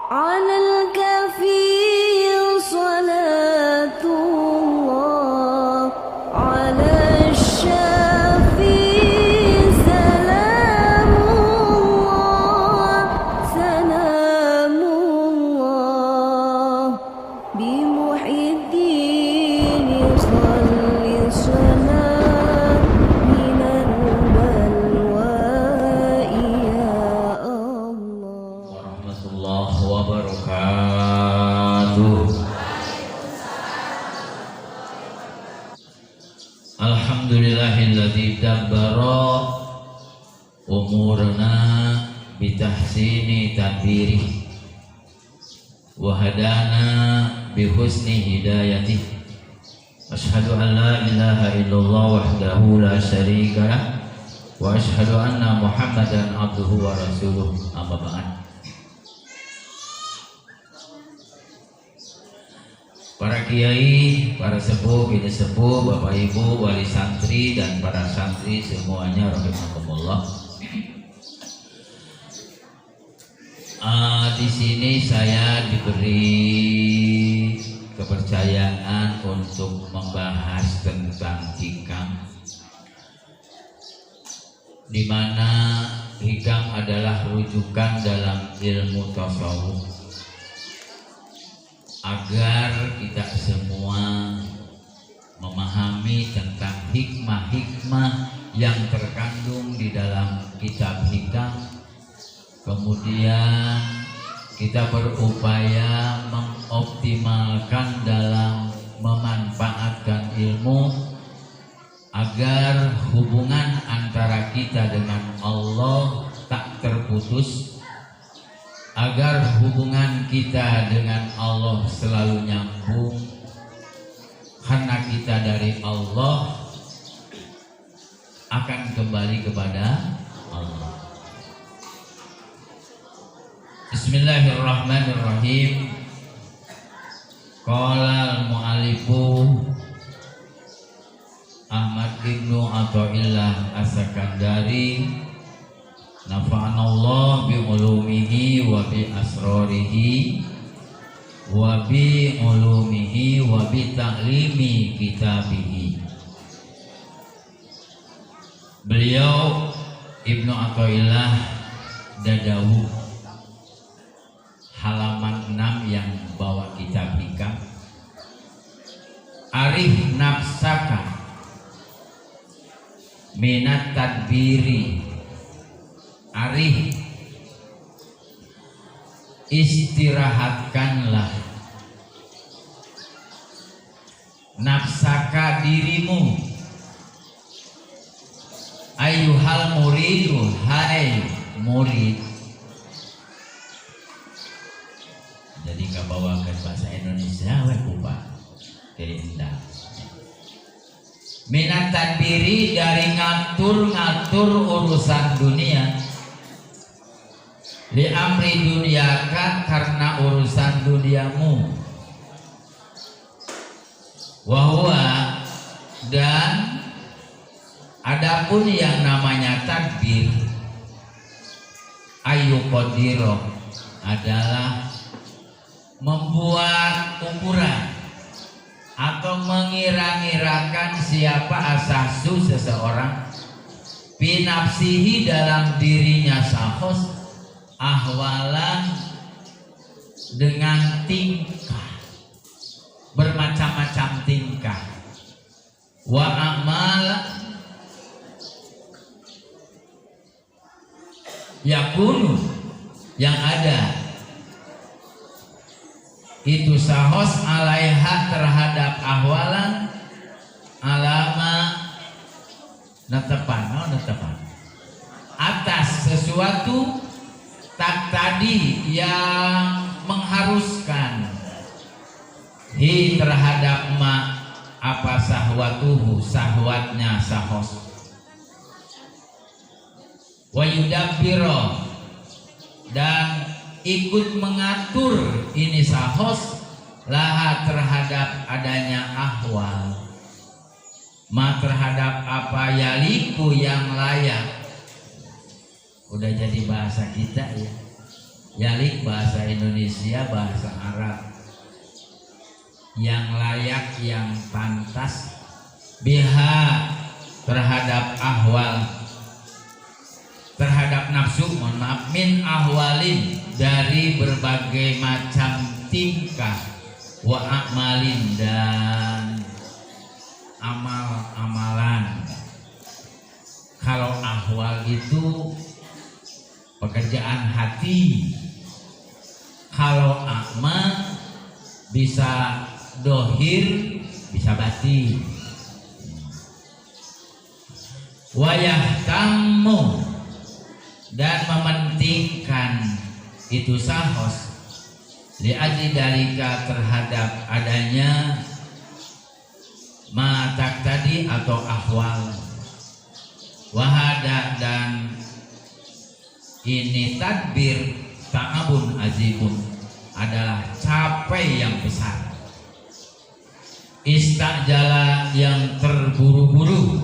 على الكفيل صلاة الله على الشافي سلام الله سلام الله بمحي الدين صل السلام من البلواء يا الله warahmatullahi wabarakatuh. Alhamdulillahilladzi dabbara umurna bitahsini tadbirih wa hadana bihusni hidayatih. Asyhadu an la ilaha illallah wahdahu la syarika lah wa asyhadu anna Muhammadan abduhu wa rasuluh. Amma ba'd. Para kiai, para sepuh, bini sepuh, bapak ibu, wali santri dan para santri semuanya rahimakumullah. Di sini saya diberi kepercayaan untuk membahas tentang hikam, di mana hikam adalah rujukan dalam ilmu tasawuf, agar kita semua memahami tentang hikmah-hikmah yang terkandung di dalam kitab hikam. Kemudian kita berupaya mengoptimalkan dalam memanfaatkan ilmu, agar hubungan antara kita dengan Allah tak terputus, agar hubungan kita dengan Allah selalu nyambung, karena kita dari Allah akan kembali kepada Allah. Bismillahirrahmanirrahim. Qala al-mu'allifu Ahmad ibnu Athaillah As-Sakandari, nafa'anallah bi ulumihi wa bi asrarihi wa bi ulumihi wa bi ta'limi kitabihi. Beliau Ibnu Athaillah Dadawu, halaman 6 yang bawa kitab hikam. Arif nafsaka minat tadbiri, arif istirahatkanlah nafsaka dirimu, ayyuhal muridu, hai murid. Jadi nggak bawakan bahasa Indonesia wekupa jadi indah. Minat tadbiri, dari ngatur-ngatur urusan dunia, li amri dunyaka, karena urusan duniamu, wahwa, dan adapun yang namanya tadbir, ayu qadiro, adalah membuat ukuran atau mengira-ngirakan siapa asahsu seseorang, binafsihi, dalam dirinya sahos, ahwalan, dengan tingkah, bermacam-macam tingkah, wa amal, yakunu, yang ada itu sahos, alaiha, terhadap ahwalan, alama, netepan, atas sesuatu, tak tadi yang mengharuskan, hi, terhadap ma, apa sahwatuhu, sahwatnya sahos, wa yudabbiro, dan ikut mengatur ini sahos, laha, terhadap adanya ahwal, ma, terhadap apa yaliku, yang layak. Udah jadi bahasa kita ya. Yalik bahasa Indonesia, bahasa Arab yang layak, yang pantas biha terhadap ahwal, terhadap nafsu, mohon maaf, min ahwalin dari berbagai macam tingkah, wa amalin dan amal-amalan. Kalau ahwal itu pekerjaan hati, kalau amal bisa dohir, bisa batin. Wayah tamu dan mementingkan itu sahos liaji dalika terhadap adanya matak tadi atau ahwal. Wahada dan ini tadbir ta'abun azibun adalah capek yang besar. Istajala yang terburu-buru,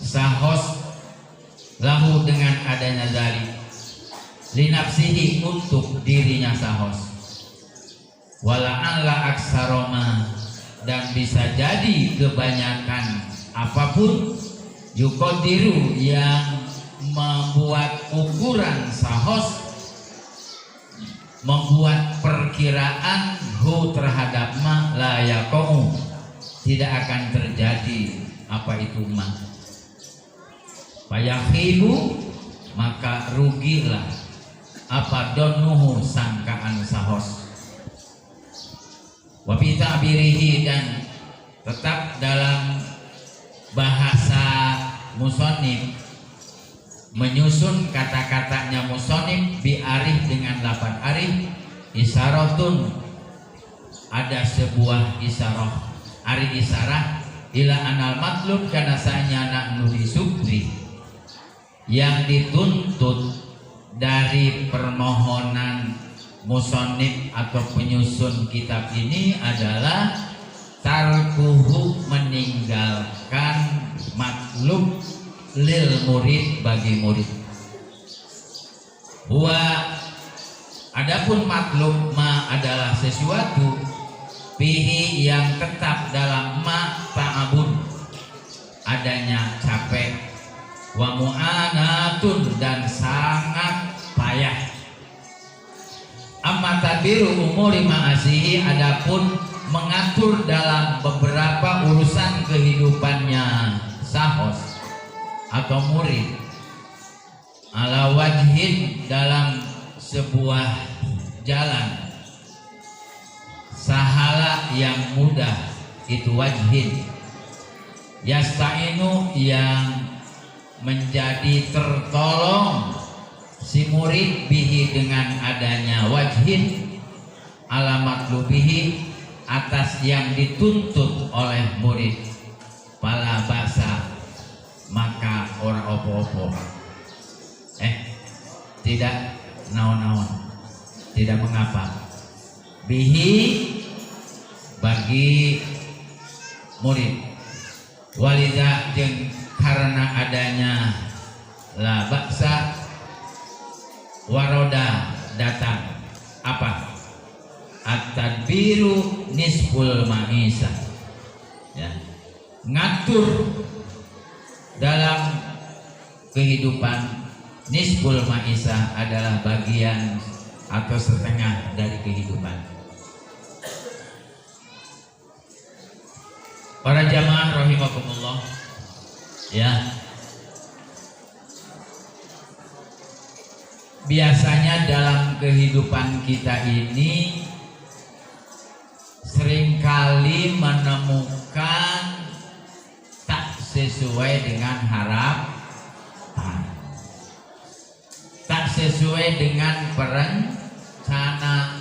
sahos lahu dengan adanya zalik, linafsihi untuk dirinya sahos, wala'alla aksaroma dan bisa jadi kebanyakan apapun yukodiru yang membuat ukuran sahos, membuat perkiraan hu terhadap ma la yaqau, tidak akan terjadi apa itu ma. Fayakhibu maka rugilah apa donuhu sangkaan sahos. Wa fi ta'birihi dan tetap dalam bahasa musonib, menyusun kata-katanya musonib biarif dengan lapan arif, isyaratun ada sebuah isyarah, ari isyarah ila anal matlub karena sanya nak nudi subri yang dituntut dari permohonan musonib atau penyusun kitab ini adalah tarkuhu meninggalkan matlub lil murid bagi murid. Adapun matlub ma adalah sesuatu fihi yang tetap dalam ma ta'abun adanya capek, wa mu'anatun dan sangat payah. Amma tadbiru umuri ma'asihi adapun mengatur dalam beberapa urusan kehidupannya sahos atau murid ala wajhin dalam sebuah jalan sahala yang mudah, itu wajhin, yasta'inu yang menjadi tertolong si murid bihi dengan adanya wajhin ala matlubihi atas yang dituntut oleh murid, pala basa maka ora opo-opo, tidak naon-naon, tidak mengapa bihi bagi murid, walida jeung karena adanya la baksa waroda datang apa at-tadbiru nisful ma'isa, ya, ngatur dalam kehidupan nisful ma'isa adalah bagian atau setengah dari kehidupan. Para jamaah rahimakumullah, ya, biasanya dalam kehidupan kita ini seringkali menemukan tak sesuai dengan harapan, tak sesuai dengan perencanaan.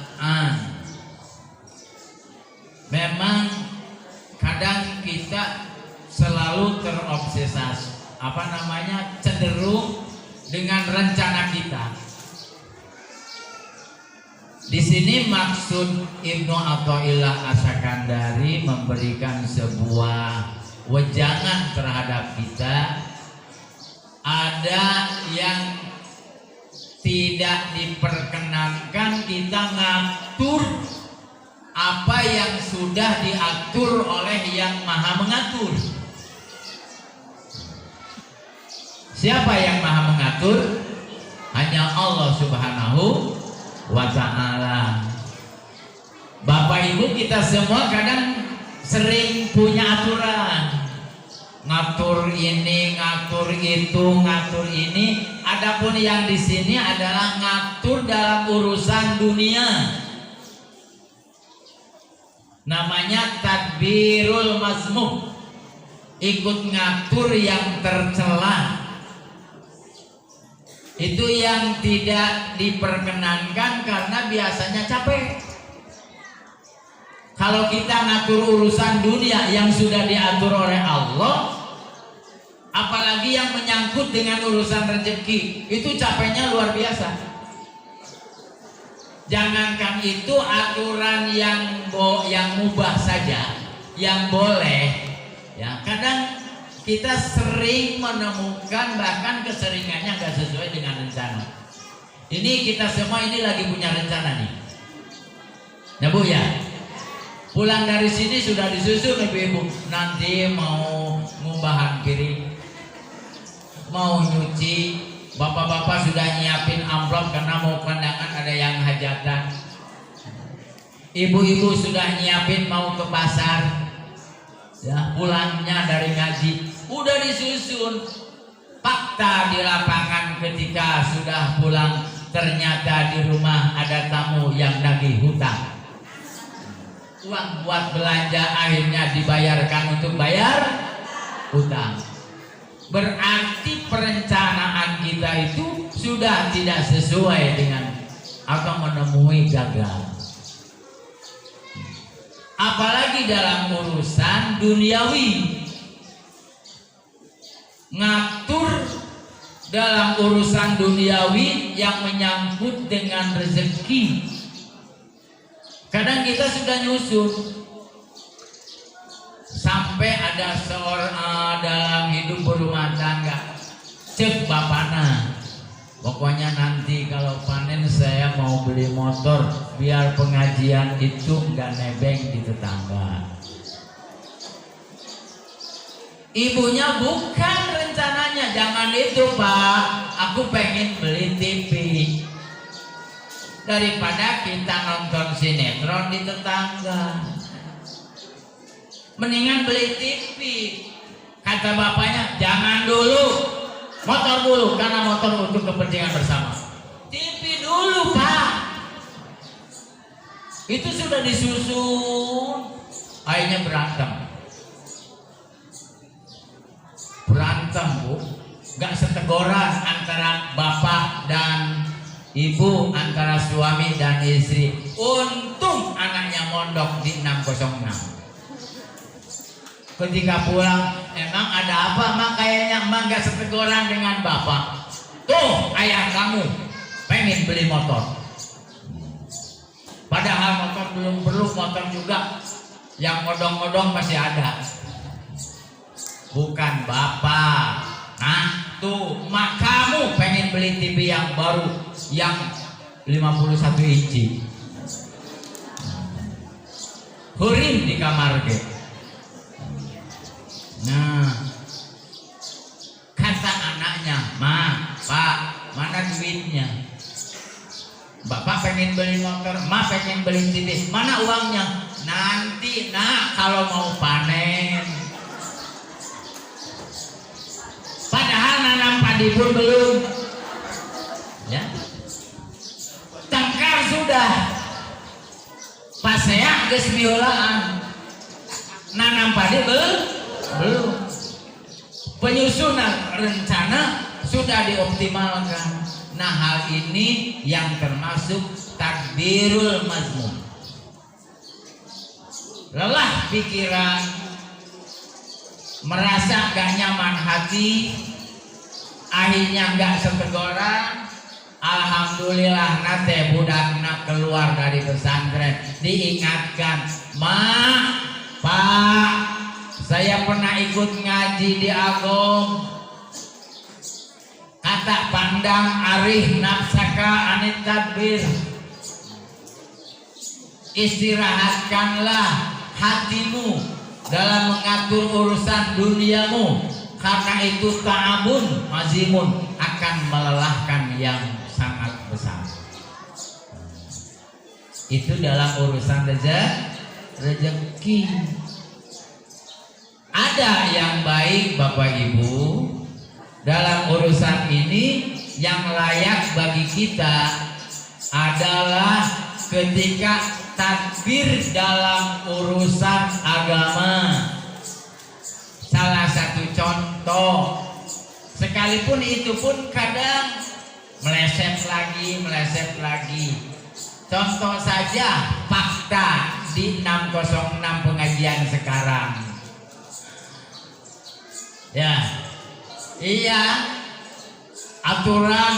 Memang kadang kita selalu terobsesi, cenderung dengan rencana kita. Di sini maksud Ibnu Athaillah Asyakandari memberikan sebuah wejangan terhadap kita. Ada yang tidak diperkenankan kita ngatur apa yang sudah diatur oleh yang maha mengatur. Siapa yang maha mengatur? Hanya Allah subhanahu wa ta'ala. Bapak ibu kita semua kadang sering punya aturan, ngatur ini, ngatur itu, ngatur ini. Adapun yang di sini adalah ngatur dalam urusan dunia. Namanya tadbirul mazmum, ikut ngatur yang tercela. Itu yang tidak diperkenankan karena biasanya capek. Kalau kita ngatur urusan dunia yang sudah diatur oleh Allah, apalagi yang menyangkut dengan urusan rezeki, itu capeknya luar biasa. Jangankan itu, aturan yang mubah saja, yang boleh, ya kadang kita sering menemukan bahkan keseringannya nggak sesuai dengan rencana. Ini kita semua ini lagi punya rencana nih, ya Bu ya. Pulang dari sini sudah disusun ibu-ibu, nanti mau ngumbahan piring, mau nyuci, bapak-bapak sudah nyiapin amplop karena mau kondangan ada yang hajatan. Ibu-ibu sudah nyiapin mau ke pasar, ya pulangnya dari ngaji, udah disusun. Fakta di lapangan ketika sudah pulang, ternyata di rumah ada tamu yang nagih hutang. Uang buat belanja akhirnya dibayarkan untuk bayar hutang. Berarti perencanaan kita itu sudah tidak sesuai dengan atau menemui gagal. Apalagi dalam urusan duniawi, ngatur dalam urusan duniawi yang menyangkut dengan rezeki. Kadang kita sudah nyusun sampai ada seorang dalam hidup berumah tangga, cek bapakna, pokoknya nanti kalau panen saya mau beli motor biar pengajian itu nggak nebeng di tetangga. Ibunya bukan rencananya, jangan itu Pak, aku pengen beli TV. Daripada kita nonton sinetron di tetangga, mendingan beli TV. Kata bapaknya, jangan dulu, motor dulu, karena motor untuk kepentingan bersama. TV dulu Pak. Itu sudah disusun, akhirnya berantem Bu, gak seteguran antara bapak dan ibu, antara suami dan istri. Untung anaknya mondok di 606. Ketika pulang, emang ada apa mak? Kayaknya emang gak seteguran dengan bapak. Tuh ayah kamu pengen beli motor, padahal motor belum perlu, motor juga yang ngodong-ngodong masih ada. Bukan bapak. Nah tuh mak kamu pengen beli TV yang baru, yang 51 inci. Hurim di kamar ke. Nah, kata anaknya, ma, pak, mana duitnya? Bapak pengen beli motor, ma pengen beli TV, mana uangnya? Nanti nak kalau mau panen. Padahal nanam padi pun belum, ya. Tangkar sudah, paseak geus miolaan, nanam padi belum. Penyusunan rencana sudah dioptimalkan. Nah hal ini yang termasuk tadbirul mazmum. Lelah pikiran, merasa gak nyaman hati, akhirnya gak seteguran. Alhamdulillah nate budakna keluar dari pesantren, diingatkan, ma, pak, saya pernah ikut ngaji di Agom. Kata pandang arih nafsaka nafsaka anit tadbir. Istirahatkanlah hatimu dalam mengatur urusan duniamu, karena itu ta'abun azimun, akan melelahkan yang sangat besar. Itu dalam urusan rezeki. Ada yang baik Bapak Ibu dalam urusan ini. Yang layak bagi kita adalah ketika tadbir dalam urusan agama. Salah satu contoh, sekalipun itu pun kadang meleset lagi. Contoh saja fakta di 606 pengajian sekarang. Ya, iya, aturan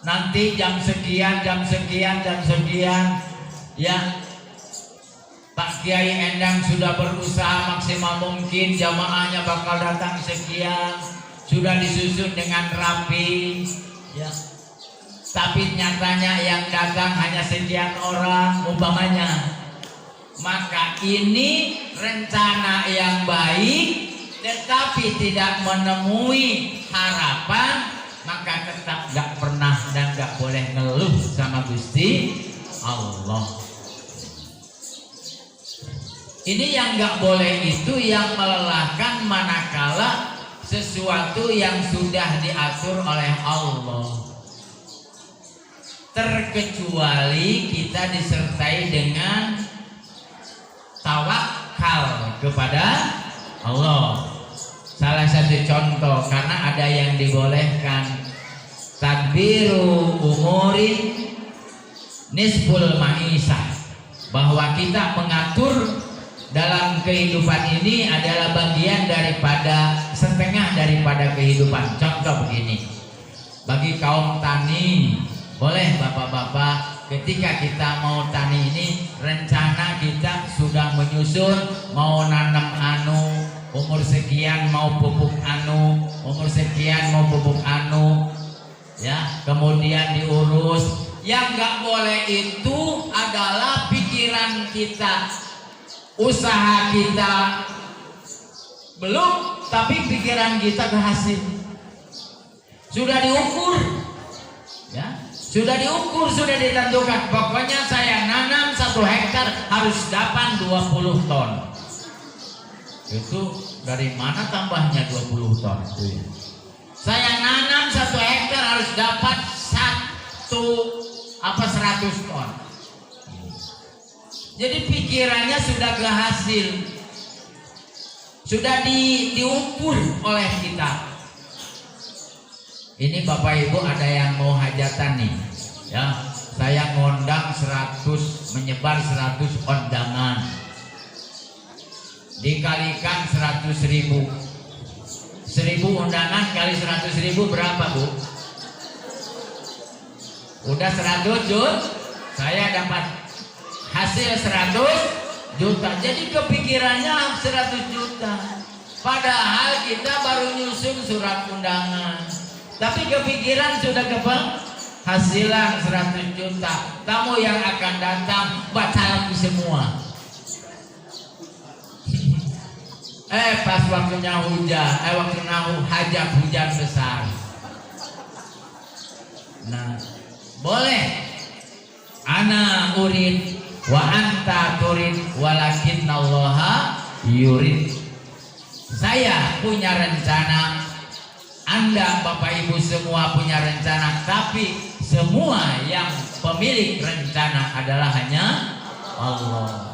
nanti jam sekian, ya. Pak Kiai Endang sudah berusaha maksimal mungkin, jamaahnya bakal datang sekian, sudah disusun dengan rapi, ya. Tapi nyatanya yang datang hanya sekian orang umpamanya. Maka ini rencana yang baik, tetapi tidak menemui harapan, maka tetap gak pernah dan gak boleh ngeluh sama Gusti Allah. Ini yang gak boleh itu yang melelahkan, manakala sesuatu yang sudah diatur oleh Allah. Terkecuali kita disertai dengan tawakal kepada Allah. Salah satu contoh, karena ada yang dibolehkan tadbiru umuri nisful ma'isah, bahwa kita mengatur dalam kehidupan ini adalah bagian daripada setengah daripada kehidupan. Contoh begini, bagi kaum tani, boleh bapak-bapak ketika kita mau tani ini, rencana kita sudah menyusun mau nanam umur sekian mau pupuk umur sekian mau pupuk ya, kemudian diurus. Yang nggak boleh itu adalah pikiran kita, usaha kita belum, tapi pikiran kita berhasil. Sudah diukur, ya, sudah diukur, sudah ditentukan. Pokoknya saya nanam 1 hektar harus dapat 20 ton. Itu dari mana tambahnya 20 ton? Saya nanam 1 hektar harus dapat 100 ton. Jadi pikirannya sudah berhasil, sudah diukur oleh kita. Ini Bapak Ibu ada yang mau hajatan nih, ya. Saya ngondang 100, menyebar 100 undangan. Dikalikan 100.000, 1000 undangan kali 100.000 berapa Bu? Udah 100 juta. Saya dapat hasil 100 juta. Jadi kepikirannya 100 juta. Padahal kita baru nyusun surat undangan, tapi kepikiran sudah hasilan 100 juta. Tamu yang akan datang batal semua. Pas waktunya hujan, waktunya hajat hujan besar. Nah, boleh. Ana urid wa anta turid walakinnallaha yurid. Saya punya rencana, Anda Bapak Ibu semua punya rencana, tapi semua yang pemilik rencana adalah hanya Allah.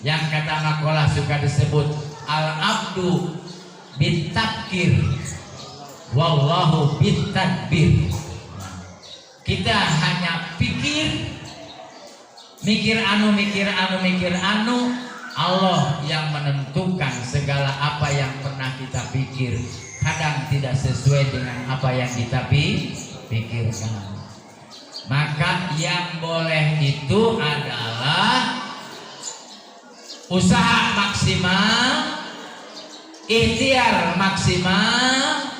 Yang kata makalah suka disebut al-abdu bitafkir wallahu bitadbir. Kita hanya mikir anu, Allah yang menentukan segala apa yang pernah kita pikir. Kadang tidak sesuai dengan apa yang kita pikirkan. Maka yang boleh itu adalah usaha maksimal, ikhtiar maksimal,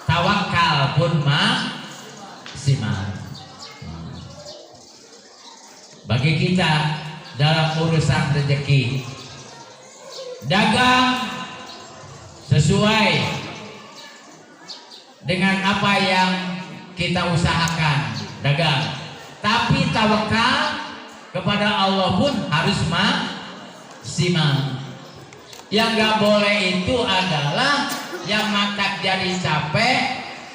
tawakal pun maksimal. Bagi kita dalam urusan rezeki, dagang sesuai dengan apa yang kita usahakan, dagang. Tapi tawakal kepada Allah pun harus maksimal. Yang gak boleh itu adalah yang mata jadi capek,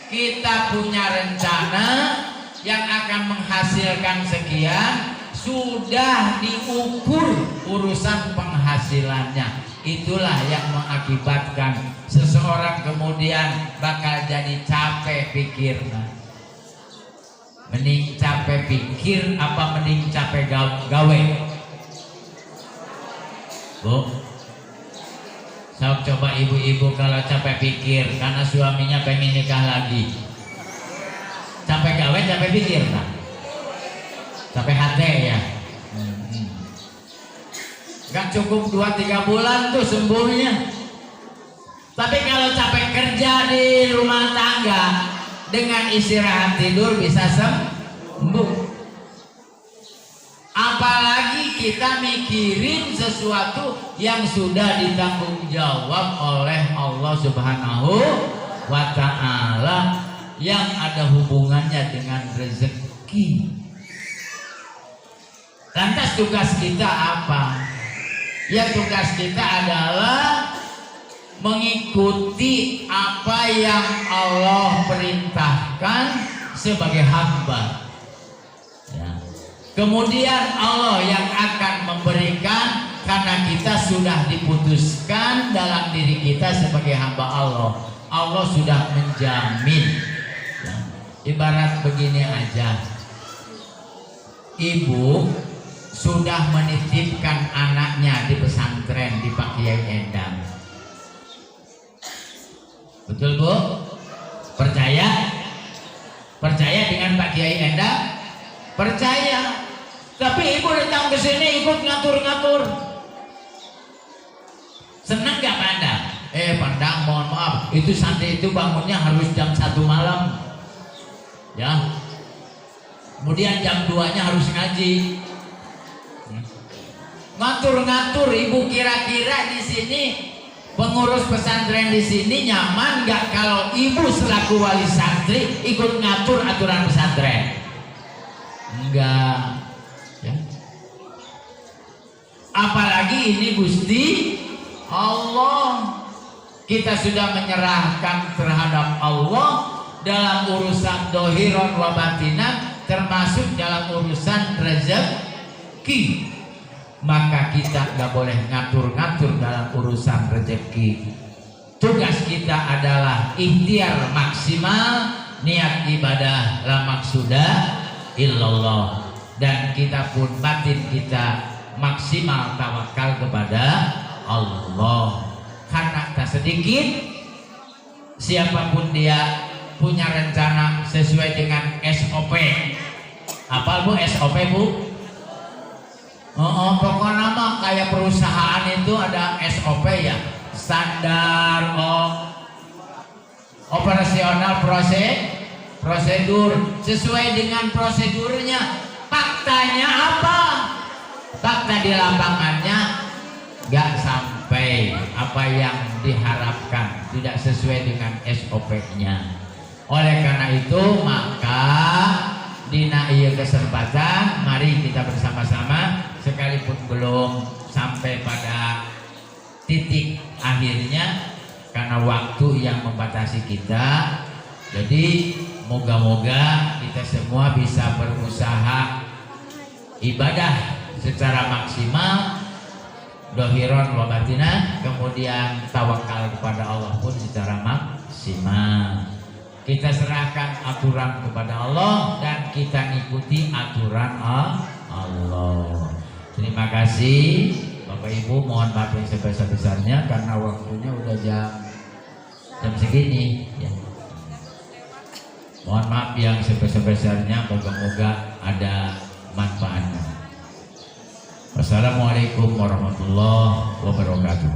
kita punya rencana yang akan menghasilkan sekian, sudah diukur urusan penghasilannya. Itulah yang mengakibatkan seseorang kemudian bakal jadi capek pikirnya. Mending capek pikir apa mending capek gawe? Bu, saya coba ibu-ibu kalau capek pikir karena suaminya pengen nikah lagi, capek gawe, capek pikir tak? Capek hati ya. Gak cukup 2-3 bulan tuh sembuhnya. Tapi kalau capek kerja di rumah tangga, dengan istirahat tidur bisa sembuh. Apalagi kita mikirin sesuatu yang sudah ditanggung jawab oleh Allah Subhanahu wa ta'ala, yang ada hubungannya dengan rezeki. Lantas tugas kita apa? Ya, tugas kita adalah mengikuti apa yang Allah perintahkan sebagai hamba ya. Kemudian Allah yang akan memberikan, karena kita sudah diputuskan dalam diri kita sebagai hamba Allah. Allah sudah menjamin ya. Ibarat begini aja, ibu sudah menitipkan anaknya di pesantren di Pak Kiai Endang. Betul Bu? Percaya? Percaya dengan Pak Kiai Endang? Percaya. Tapi ibu datang ke sini ikut ngatur-ngatur. Senang gak Pandang? Pandang mohon maaf, itu santri itu bangunnya harus jam 1 malam. Ya. Kemudian jam 2-nya harus ngaji. Ngatur-ngatur, ibu kira-kira di sini pengurus pesantren di sini nyaman nggak kalau ibu selaku wali santri ikut ngatur aturan pesantren? Enggak ya. Apalagi ini Gusti Allah, kita sudah menyerahkan terhadap Allah dalam urusan dohiron wa batinan, termasuk dalam urusan rezeki. Maka kita nggak boleh ngatur-ngatur dalam urusan rezeki. Tugas kita adalah ikhtiar maksimal, niat ibadah la maksuda illallah, dan kita pun batin kita maksimal tawakal kepada Allah. Karena tak sedikit siapapun dia punya rencana sesuai dengan SOP. Apa Bu SOP Bu? Pokoknya mah kayak perusahaan itu ada SOP ya, standar operasional prosedur. Sesuai dengan prosedurnya. Faktanya apa? Fakta di lapangannya gak sampai apa yang diharapkan, tidak sesuai dengan SOP-nya. Oleh karena itu maka dina ieu kesempatan, mari kita bersama-sama, sekalipun belum sampai pada titik akhirnya karena waktu yang membatasi kita. Jadi moga-moga kita semua bisa berusaha ibadah secara maksimal, dohiron wa batinan, kemudian tawakal kepada Allah pun secara maksimal. Kita serahkan aturan kepada Allah dan kita ikuti aturan Allah. Terima kasih Bapak Ibu, mohon maaf yang sebesar-besarnya karena waktunya udah jam segini ya. Mohon maaf yang sebesar-besarnya, moga-moga ada manfaatnya. Wassalamualaikum warahmatullahi wabarakatuh.